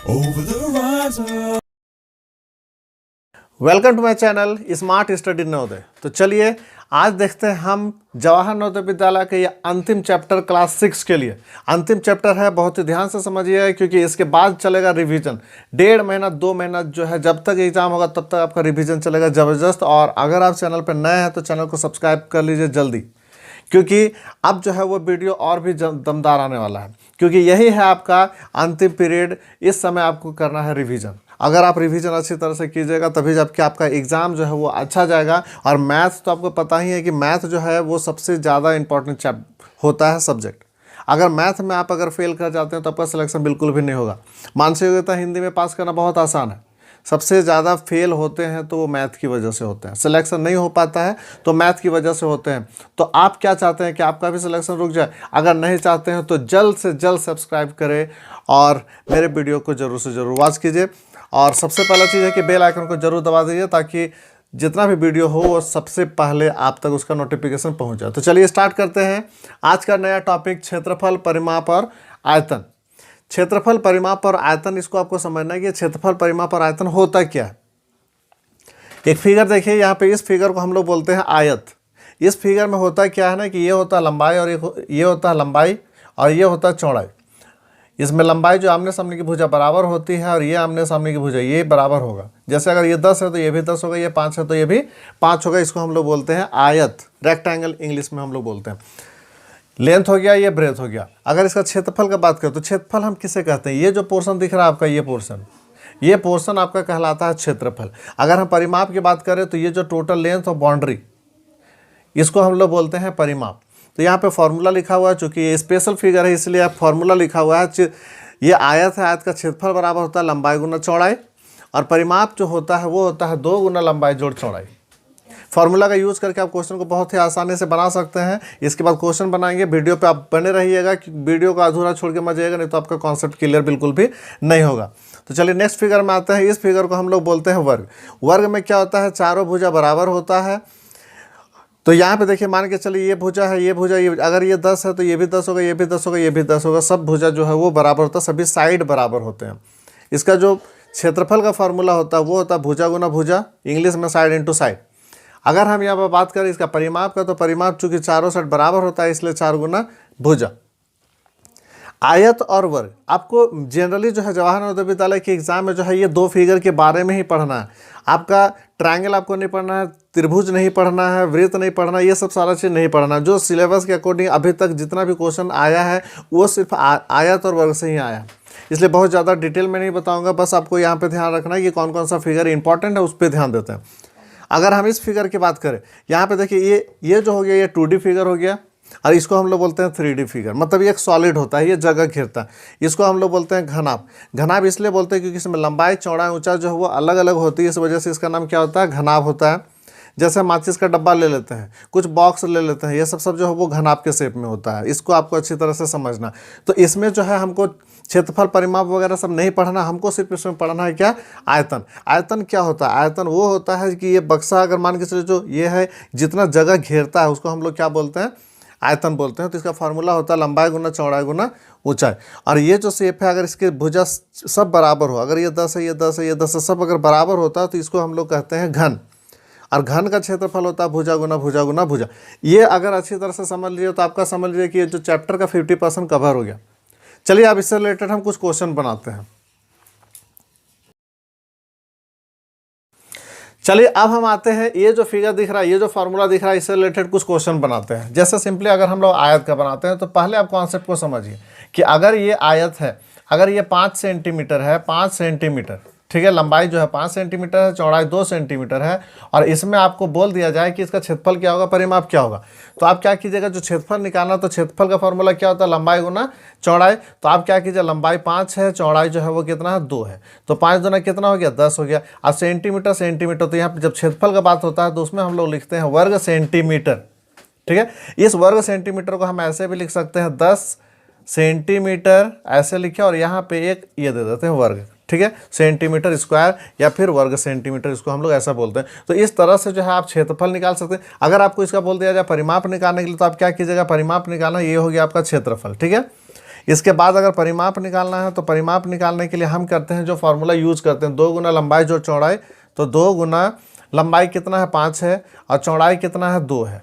Over the horizon. Welcome to my channel smart study Navodaya. तो चलिए आज देखते हैं हम जवाहर नवोदय विद्यालय के ये अंतिम चैप्टर क्लास 6 के लिए। अंतिम चैप्टर है, बहुत ही ध्यान से समझिए क्योंकि इसके बाद चलेगा रिवीजन। 1.5 महीना 2 महीना जो है, जब तक एग्जाम होगा तब तक आपका रिवीजन चलेगा ज़बरदस्त। और अगर आप चैनल पर नए हैं तो चैनल को सब्सक्राइब कर लीजिए जल्दी, क्योंकि अब जो है वो वीडियो और भी दमदार आने वाला है, क्योंकि यही है आपका अंतिम पीरियड। इस समय आपको करना है रिवीजन। अगर आप रिवीजन अच्छी तरह से कीजिएगा तभी जबकि आपका एग्ज़ाम जो है वो अच्छा जाएगा। और मैथ तो आपको पता ही है कि मैथ जो है वो सबसे ज़्यादा इंपॉर्टेंट होता है सब्जेक्ट। अगर मैथ में आप अगर फेल कर जाते हैं तो आपका सिलेक्शन बिल्कुल भी नहीं होगा। मानसिक योग्यता हिंदी में पास करना बहुत आसान है, सबसे ज़्यादा फेल होते हैं तो वो मैथ की वजह से होते हैं। सिलेक्शन नहीं हो पाता है तो मैथ की वजह से होते हैं। तो आप क्या चाहते हैं कि आपका भी सिलेक्शन रुक जाए? अगर नहीं चाहते हैं तो जल्द से जल्द सब्सक्राइब करें और मेरे वीडियो को ज़रूर से ज़रूर वॉच कीजिए। और सबसे पहला चीज़ है कि बेल आइकन को ज़रूर दबा दीजिए ताकि जितना भी वीडियो हो वो सबसे पहले आप तक उसका नोटिफिकेशन पहुँच जाए। तो चलिए स्टार्ट करते हैं आज का नया टॉपिक, क्षेत्रफल, परिमाप और आयतन। क्षेत्रफल, परिमाप और आयतन, इसको आपको समझना है कि क्षेत्रफल, परिमाप और आयतन होता क्या है। एक फिगर देखिए यहाँ पे, इस फिगर को हम लोग बोलते हैं आयत। इस फिगर में होता क्या है ना कि ये होता है लंबाई और ये होता है लंबाई और ये होता है चौड़ाई। इसमें लंबाई जो आमने सामने की भुजा बराबर होती है और ये आमने सामने की भुजा ये बराबर होगा। जैसे अगर ये 10 है तो ये भी 10 होगा, ये 5 है तो ये भी 5 होगा। इसको हम लोग बोलते हैं आयत, रेक्टेंगल इंग्लिश में हम लोग बोलते हैं। लेंथ हो गया, ये ब्रेथ हो गया। अगर इसका क्षेत्रफल का बात करें तो क्षेत्रफल हम किसे कहते हैं? ये जो पोर्शन दिख रहा है आपका, ये पोर्शन आपका कहलाता है क्षेत्रफल। अगर हम परिमाप की बात करें तो ये जो टोटल लेंथ और बाउंड्री, इसको हम लोग बोलते हैं परिमाप। तो यहाँ पे फॉर्मूला लिखा हुआ है, चूँकि ये स्पेशल फिगर है इसलिए आप फॉर्मूला लिखा हुआ है। ये आयत है, आयत का क्षेत्रफल बराबर होता है लंबाई गुना चौड़ाई, और परिमाप जो होता है वो होता है 2 गुना लंबाई जोड़ चौड़ाई। फार्मूला का यूज़ करके आप क्वेश्चन को बहुत ही आसानी से बना सकते हैं। इसके बाद क्वेश्चन बनाएंगे, वीडियो पे आप बने रहिएगा, वीडियो को अधूरा छोड़ के मत जाइएगा, नहीं तो आपका कॉन्सेप्ट क्लियर बिल्कुल भी नहीं होगा। तो चलिए नेक्स्ट फिगर में आते हैं। इस फिगर को हम लोग बोलते हैं वर्ग। वर्ग में क्या होता है? चारों भुजा बराबर होता है। तो यहाँ पे देखिए, मान के चलिए ये भुजा है, ये भुजा, ये अगर ये 10 है तो ये भी 10 होगा, ये भी 10 होगा, ये भी 10 होगा। सब भुजा जो है वो बराबर होता है, सभी साइड बराबर होते हैं। इसका जो क्षेत्रफल का फॉर्मूला होता है वो होता है भुजा गुना भुजा, इंग्लिश में साइड इंटू साइड। अगर हम यहाँ पर बात करें इसका परिमाप का, तो परिमाप चूंकि चारों साइड बराबर होता है इसलिए 4 गुना भुजा। आयत और वर्ग, आपको जनरली जो है जवाहर नवोदय विद्यालय के एग्जाम में जो है ये 2 फिगर के बारे में ही पढ़ना है। आपका ट्रायंगल आपको नहीं पढ़ना है, त्रिभुज नहीं पढ़ना है, वृत्त नहीं पढ़ना, ये सब सारा चीज़ नहीं पढ़ना। जो सिलेबस के अकॉर्डिंग अभी तक जितना भी क्वेश्चन आया है वो सिर्फ आयत और वर्ग से ही आया है, इसलिए बहुत ज़्यादा डिटेल में नहीं बताऊँगा। बस आपको यहाँ पर ध्यान रखना है कि कौन कौन सा फिगर इंपॉर्टेंट है, उस पर ध्यान देते हैं। अगर हम इस फिगर की बात करें, यहाँ पे देखिए ये जो हो गया ये 2D फिगर हो गया, और इसको हम लोग बोलते हैं 3D फिगर। मतलब ये एक सॉलिड होता है, ये जगह घेरता है। इसको हम लोग बोलते हैं घनाभ। घनाभ इसलिए बोलते हैं क्योंकि इसमें लंबाई, चौड़ाई, ऊंचाई जो है वो अलग अलग होती है, इस वजह से इसका नाम क्या होता है? घनाभ होता है। जैसे माचिस का डब्बा ले लेते हैं, कुछ बॉक्स ले लेते हैं, ये सब जो है वो घनाभ के शेप में होता है। इसको आपको अच्छी तरह से समझना। तो इसमें जो है हमको क्षेत्रफल, परिमाप वगैरह सब नहीं पढ़ना, हमको सिर्फ इसमें पढ़ना है क्या? आयतन। आयतन क्या होता है? आयतन वो होता है कि ये बक्सा अगर मान के चले जो ये है, जितना जगह घेरता है उसको हम लोग क्या बोलते हैं? आयतन बोलते हैं। तो इसका फार्मूला होता है लंबाई गुना चौड़ाई गुना ऊंचाई। और ये जो शेप है, अगर इसके भुजा सब बराबर हो, अगर ये 10 है, ये 10 है, ये 10 है, सब अगर बराबर होता है तो इसको हम लोग कहते हैं घन। और घन का क्षेत्रफल होता है भुजा गुना भुजा गुना भुजा। ये अगर अच्छी तरह से समझ लीजिए तो आपका समझ लीजिए कि ये जो चैप्टर का 50% कवर हो गया। चलिए अब इससे रिलेटेड हम कुछ क्वेश्चन बनाते हैं। चलिए अब हम आते हैं, ये जो फिगर दिख रहा है, ये जो फार्मूला दिख रहा है, इससे रिलेटेड कुछ क्वेश्चन बनाते हैं। जैसे सिंपली अगर हम लोग आयत का बनाते हैं तो पहले आप कॉन्सेप्ट को समझिए कि अगर ये आयत है, अगर ये 5 सेंटीमीटर है, 5 सेंटीमीटर, ठीक है, लंबाई जो है 5 सेंटीमीटर है, चौड़ाई 2 सेंटीमीटर है, और इसमें आपको बोल दिया जाए कि इसका क्षेत्रफल क्या होगा, परिमाप क्या होगा, तो आप क्या कीजिएगा? जो क्षेत्रफल निकालना, तो क्षेत्रफल का फॉर्मूला क्या होता है? लंबाई गुना चौड़ाई। तो आप क्या कीजिए? लंबाई 5 है, चौड़ाई जो है वो कितना है? 2 है, तो 5 दुना कितना हो गया? 10 हो गया। अब सेंटीमीटर सेंटीमीटर, तो यहाँ पर जब क्षेत्रफल का बात होता है तो उसमें हम लोग लिखते हैं वर्ग सेंटीमीटर, ठीक है। इस वर्ग सेंटीमीटर को हम ऐसे भी लिख सकते हैं 10 सेंटीमीटर ऐसे लिखे, और यहाँ पे एक ये दे देते हैं वर्ग, ठीक है, सेंटीमीटर स्क्वायर या फिर वर्ग सेंटीमीटर, इसको हम लोग ऐसा बोलते हैं। तो इस तरह से जो है आप क्षेत्रफल निकाल सकते हैं। अगर आपको इसका बोल दिया जाए परिमाप निकालने के लिए तो आप क्या कीजिएगा? परिमाप निकालना, ये हो गया आपका क्षेत्रफल, ठीक है। इसके बाद अगर परिमाप निकालना है तो परिमाप निकालने के लिए हम करते हैं जो फार्मूला यूज करते हैं, 2 गुना लंबाई जो चौड़ाई, तो 2 गुना लंबाई कितना है 5 है और चौड़ाई कितना है 2 है।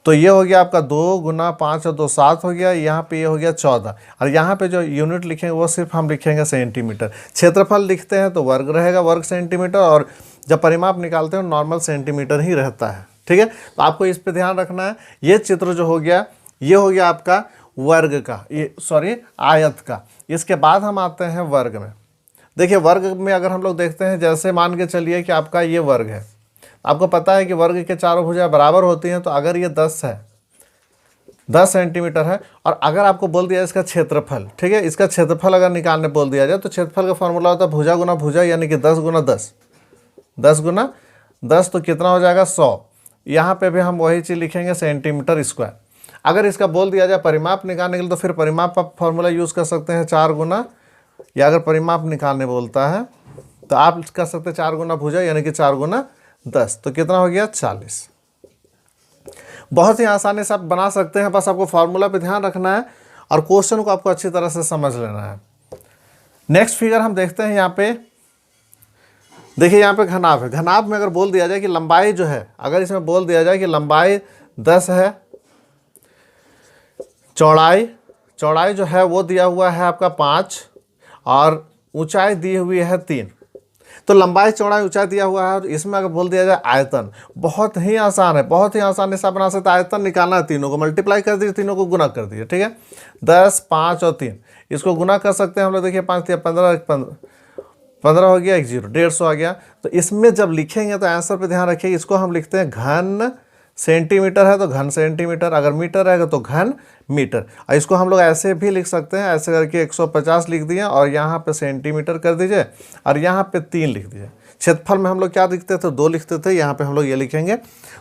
तो ये हो गया आपका 2 गुना 5 और 2 7 हो गया, यहाँ पे ये हो गया 14 और यहाँ पे जो यूनिट लिखेंगे वो सिर्फ हम लिखेंगे सेंटीमीटर। क्षेत्रफल लिखते हैं तो वर्ग रहेगा, वर्ग सेंटीमीटर, और जब परिमाप निकालते हैं नॉर्मल सेंटीमीटर ही रहता है। ठीक है, तो आपको इस पे ध्यान रखना है। ये चित्र जो हो गया ये हो गया आपका वर्ग का, ये सॉरी आयत का। इसके बाद हम आते हैं वर्ग में। देखिए वर्ग में अगर हम लोग देखते हैं, जैसे मान के चलिए कि आपका ये वर्ग है, आपको पता है कि वर्ग के चारों भुजाएं बराबर होती हैं, तो अगर ये 10 है, 10 सेंटीमीटर है, और अगर आपको बोल दिया इसका क्षेत्रफल, ठीक है, इसका क्षेत्रफल अगर निकालने बोल दिया जाए तो क्षेत्रफल का फॉर्मूला होता है भुजा गुना भुजा, यानी कि 10 गुना 10, 10 गुना 10 तो कितना हो जाएगा 100। यहाँ पे भी हम वही चीज़ लिखेंगे सेंटीमीटर स्क्वायर। अगर इसका बोल दिया जाए परिमाप निकालने के लिए तो फिर परिमाप का फॉर्मूला यूज़ कर सकते हैं 4 गुना, या अगर परिमाप निकालने बोलता है तो आप कर सकते हैं 4 गुना भुजा, यानी कि 4 गुना 10, तो कितना हो गया 40। बहुत ही आसानी से आप बना सकते हैं, बस आपको फार्मूला पे ध्यान रखना है और क्वेश्चन को आपको अच्छी तरह से समझ लेना है। नेक्स्ट फिगर हम देखते हैं यहाँ पे। देखिए यहाँ पे घनाभ है। घनाभ में अगर बोल दिया जाए कि लंबाई जो है, अगर इसमें बोल दिया जाए कि लंबाई 10 है, चौड़ाई जो है वो दिया हुआ है आपका 5 और ऊंचाई दी हुई है 3, तो लंबाई चौड़ाई ऊंचाई दिया हुआ है। तो इसमें अगर बोल दिया जाए आयतन, बहुत ही आसान है, बहुत ही आसानी से आप बना सकते हैं। आयतन निकालना है, तीनों को मल्टीप्लाई कर दीजिए, तीनों को गुना कर दीजिए। ठीक है, 10, 5 और 3, इसको गुना कर सकते हैं हम लोग। देखिए 5 या 15, 15 हो गया, 1 0, 150 आ गया। तो इसमें जब लिखेंगे तो आंसर पे ध्यान रखिए, इसको हम लिखते हैं घन सेंटीमीटर है तो घन सेंटीमीटर, अगर मीटर रहेगा तो घन मीटर। और इसको हम लोग ऐसे भी लिख सकते हैं, ऐसे करके 150 लिख दिए और यहाँ पे सेंटीमीटर कर दीजिए और यहाँ पे 3 लिख दीजिए। क्षेत्रफल में हम लोग क्या लिखते थे, 2 लिखते थे, यहाँ पे हम लोग ये लिखेंगे।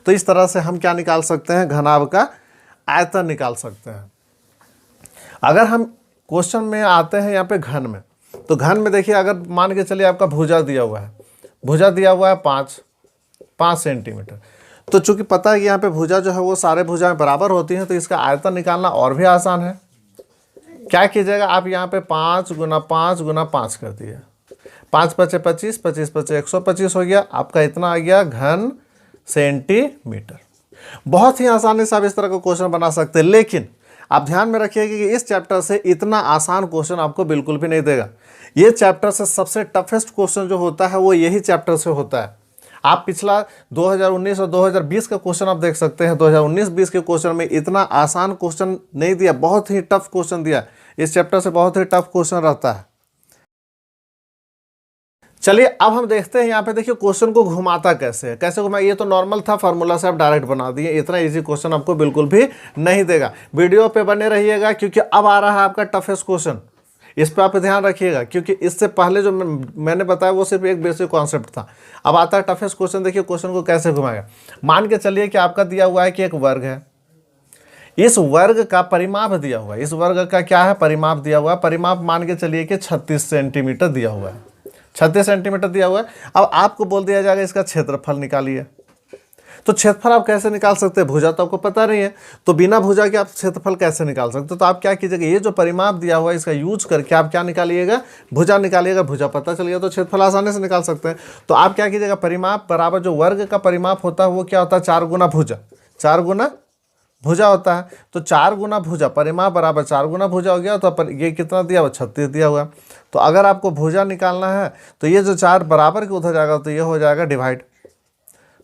तो इस तरह से हम क्या निकाल सकते हैं, घनाभ का आयतन निकाल सकते हैं। अगर हम क्वेश्चन में आते हैं यहाँ पे घन में, तो घन में देखिए अगर मान के चलिए आपका भुजा दिया हुआ है, भुजा दिया हुआ है 5 सेंटीमीटर, तो चूंकि पता है कि यहाँ पे भुजा जो है वो सारे भुजाएं बराबर होती हैं, तो इसका आयतन निकालना और भी आसान है। क्या कीजिएगा, आप यहाँ पे 5 गुना 5 गुना 5 कर दिए, 5 पचे 25, 25 पचे 125 हो गया, आपका इतना आ गया घन सेंटीमीटर। बहुत ही आसानी से आप इस तरह का क्वेश्चन बना सकते हैं, लेकिन आप ध्यान में रखिएगा कि इस चैप्टर से इतना आसान क्वेश्चन आपको बिल्कुल भी नहीं देगा। ये चैप्टर से सबसे टफेस्ट क्वेश्चन जो होता है वो यही चैप्टर से होता है। आप पिछला 2019 और 2020 का क्वेश्चन आप देख सकते हैं, 2019-20 के क्वेश्चन में इतना आसान क्वेश्चन नहीं दिया, बहुत ही टफ क्वेश्चन दिया। इस चैप्टर से बहुत ही टफ क्वेश्चन रहता है। चलिए अब हम देखते हैं यहाँ पे, देखिए क्वेश्चन को घुमाता कैसे है, कैसे घुमाया। ये तो नॉर्मल था, फार्मूला से आप डायरेक्ट बना दिए, इतना इजी क्वेश्चन आपको बिल्कुल भी नहीं देगा। वीडियो पे बने रहिएगा क्योंकि अब आ रहा है आपका टफेस्ट क्वेश्चन, इस पर आप ध्यान रखिएगा, क्योंकि इससे पहले जो मैंने बताया वो सिर्फ एक बेसिक कॉन्सेप्ट था। अब आता है टफेस्ट क्वेश्चन। देखिए क्वेश्चन को कैसे घुमाएगा। मान के चलिए कि आपका दिया हुआ है कि एक वर्ग है, इस वर्ग का परिमाप दिया हुआ है, इस वर्ग का क्या है, परिमाप दिया हुआ है। परिमाप मान के चलिए कि 36 सेंटीमीटर दिया हुआ है, 36 सेंटीमीटर दिया हुआ है। अब आपको बोल दिया जाएगा इसका क्षेत्रफल निकालिए। तो क्षेत्रफल आप कैसे निकाल सकते हैं, भुजा तो आपको पता नहीं है, तो बिना भुजा के आप क्षेत्रफल कैसे निकाल सकते हो। तो आप क्या कीजिएगा, ये जो परिमाप दिया हुआ है इसका यूज करके आप क्या निकालिएगा, भुजा निकालिएगा। भुजा पता चल गया तो क्षेत्रफल आसानी से निकाल सकते हैं। तो आप क्या कीजिएगा, परिमाप बराबर जो वर्ग का परिमाप होता है वो क्या होता है, 4 गुना भुजा, 4 गुना भुजा होता है। तो 4 गुना भुजा, परिमाप बराबर 4 गुना भुजा हो गया। तो ये कितना दिया हुआ, 36 दिया हुआ। तो अगर आपको भुजा निकालना है तो ये जो 4 बराबर के उधर जाएगा तो ये हो जाएगा डिवाइड,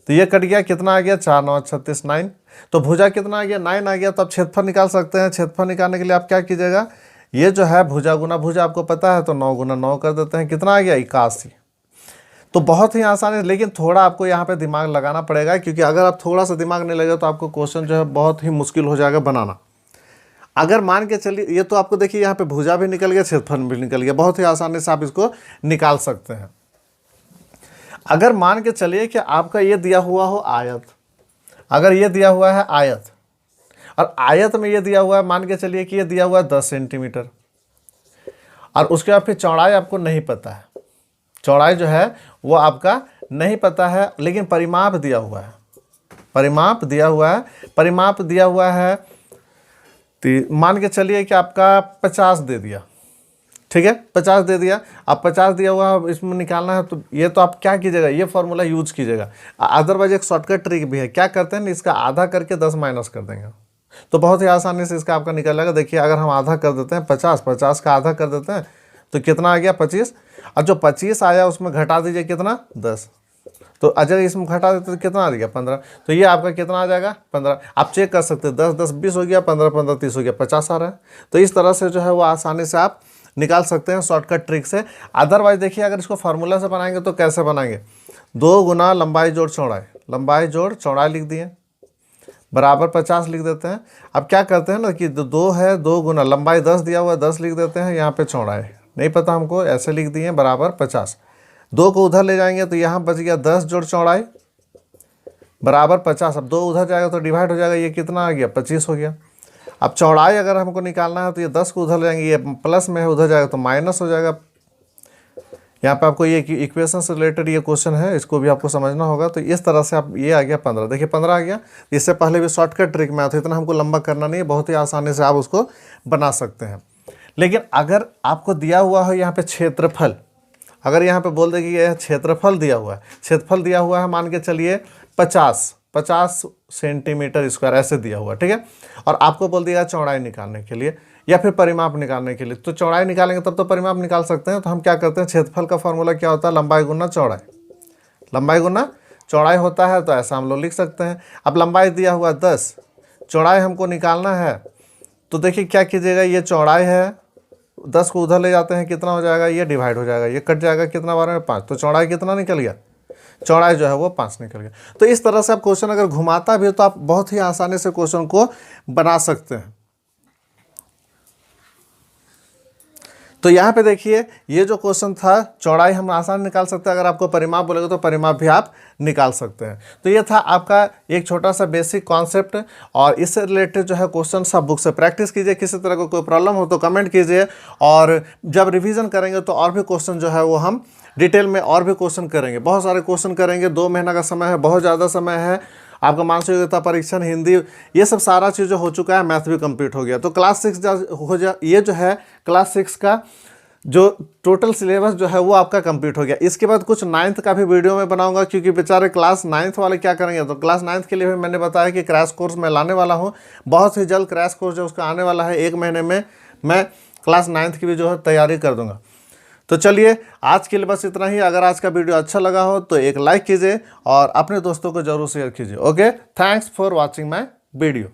तो ये कट गया, कितना आ गया, 4 9 36 9। तो भुजा कितना आ गया, 9 आ गया। तो आप क्षेत्रफल निकाल सकते हैं। क्षेत्रफल निकालने के लिए आप क्या कीजिएगा, ये जो है भुजा गुना भुजा आपको पता है, तो 9 गुना 9 कर देते हैं, कितना आ गया 81। तो बहुत ही आसान है, लेकिन थोड़ा आपको यहाँ पे दिमाग लगाना पड़ेगा, क्योंकि अगर आप थोड़ा सा दिमाग नहीं लगेगा तो आपको क्वेश्चन जो है बहुत ही मुश्किल हो जाएगा बनाना। अगर मान के चलिए, ये तो आपको देखिए यहाँ पे भुजा भी निकल गया, क्षेत्रफल भी निकल गया, बहुत ही आसानी से आप इसको निकाल सकते हैं। अगर मान के चलिए कि आपका ये दिया हुआ हो आयत, अगर ये दिया हुआ है आयत, और आयत में ये दिया हुआ है, मान के चलिए कि ये दिया हुआ है 10 सेंटीमीटर, और उसके बाद फिर चौड़ाई आपको नहीं पता है, चौड़ाई जो है वो आपका नहीं पता है, लेकिन परिमाप दिया हुआ है, परिमाप दिया हुआ है, परिमाप दिया हुआ है मान के चलिए कि आपका 50 दे दिया, ठीक है, 50 दे दिया। अब 50 दिया हुआ अब इसमें निकालना है, तो ये तो आप क्या कीजिएगा, ये फॉर्मूला यूज कीजिएगा। अदरवाइज एक शॉर्टकट ट्रिक भी है, क्या करते हैं, इसका आधा करके 10 माइनस कर देंगे, तो बहुत ही आसानी से इसका आपका निकल जाएगा। देखिए अगर हम आधा कर देते हैं 50 का आधा कर देते हैं तो कितना आ गया 25, और जो 25 आया उसमें घटा दीजिए कितना 10, तो अगर इसमें घटा देते तो कितना आ गया 15, तो ये आपका कितना आ जाएगा 15। आप चेक कर सकते हैं 10 10 20 हो गया, 15 15 30 हो गया, 50 आ रहा है। तो इस तरह से जो है वो आसानी से आप निकाल सकते हैं शॉर्टकट ट्रिक से। अदरवाइज देखिए अगर इसको फार्मूला से बनाएंगे तो कैसे बनाएंगे, 2 गुना लंबाई जोड़ चौड़ाई, लंबाई जोड़ चौड़ाई लिख दिए बराबर 50 लिख देते हैं। अब क्या करते हैं ना कि 2 है, 2 गुना लंबाई 10 दिया हुआ है 10 लिख देते हैं, यहाँ पे चौड़ाई नहीं पता हमको, ऐसे लिख दिए बराबर 50। 2 को उधर ले जाएंगे तो यहाँ बच गया 10 जोड़ चौड़ाई बराबर 50। अब 2 उधर जाएगा तो डिवाइड हो जाएगा, ये कितना आ गया 25 हो गया। अब चौड़ाई अगर हमको निकालना है तो ये 10 को उधर ले जाएंगे, ये प्लस में है, उधर जाएगा तो माइनस हो जाएगा। यहाँ पे आपको ये इक्वेशन से रिलेटेड ये क्वेश्चन है, इसको भी आपको समझना होगा। तो इस तरह से आप, ये आ गया 15, देखिए 15 आ गया। इससे पहले भी शॉर्टकट ट्रिक में आता है, इतना हमको लंबा करना नहीं है, बहुत ही आसानी से आप उसको बना सकते हैं। लेकिन अगर आपको दिया हुआ है यहाँ पे क्षेत्रफल, अगर यहाँ पे बोल दे कि यह क्षेत्रफल दिया हुआ है, क्षेत्रफल दिया हुआ है मान के चलिए 50 सेंटीमीटर स्क्वायर ऐसे दिया हुआ है, ठीक है, और आपको बोल दिया चौड़ाई निकालने के लिए या फिर परिमाप निकालने के लिए, तो चौड़ाई निकालेंगे तब तो परिमाप निकाल सकते हैं। तो हम क्या करते हैं, क्षेत्रफल का फॉर्मूला क्या होता है, लंबाई गुना चौड़ाई, लंबाई गुना चौड़ाई होता है, तो ऐसा हम लोग लिख सकते हैं। अब लंबाई दिया हुआ 10, चौड़ाई हमको निकालना है, तो देखिए क्या कीजिएगा, ये चौड़ाई है, 10 को उधर ले जाते हैं, कितना हो जाएगा, ये डिवाइड हो जाएगा, ये कट जाएगा, कितना बार में 5, तो चौड़ाई कितना निकल गया, चौड़ाई जो है वो 5 निकल गया। तो इस तरह से आप क्वेश्चन अगर घुमाता भी हो तो आप बहुत ही आसानी से क्वेश्चन को बना सकते हैं। तो यहाँ पे देखिए ये जो क्वेश्चन था, चौड़ाई हम आसान निकाल सकते हैं, अगर आपको परिमाप बोलेगा तो परिमाप भी आप निकाल सकते हैं। तो ये था आपका एक छोटा सा बेसिक कॉन्सेप्ट, और इससे रिलेटेड जो है क्वेश्चन सब बुक से प्रैक्टिस कीजिए। किसी तरह का कोई प्रॉब्लम हो तो कमेंट कीजिए, और जब रिवीजन करेंगे तो और भी क्वेश्चन जो है वो हम डिटेल में और भी क्वेश्चन करेंगे, बहुत सारे क्वेश्चन करेंगे। 2 महीना का समय है, बहुत ज़्यादा समय है। आपका मानसिक योग्यता परीक्षण, हिंदी, ये सब सारा चीज़ हो चुका है, मैथ भी कंप्लीट हो गया। तो क्लास 6 ये जो है क्लास 6 का जो टोटल सिलेबस जो है वो आपका कंप्लीट हो गया। इसके बाद कुछ 9th का भी वीडियो में बनाऊंगा, क्योंकि बेचारे क्लास 9th वाले क्या करेंगे। तो क्लास 9th के लिए भी मैंने बताया कि क्रैश कोर्स मैं लाने वाला हूँ, बहुत ही जल्द क्रैश कोर्स जो उसका आने वाला है, 1 महीने में मैं क्लास 9th की भी जो है तैयारी कर दूंगा। तो चलिए आज के लिए बस इतना ही। अगर आज का वीडियो अच्छा लगा हो तो एक लाइक कीजिए और अपने दोस्तों को जरूर शेयर कीजिए। Okay, thanks for watching my video.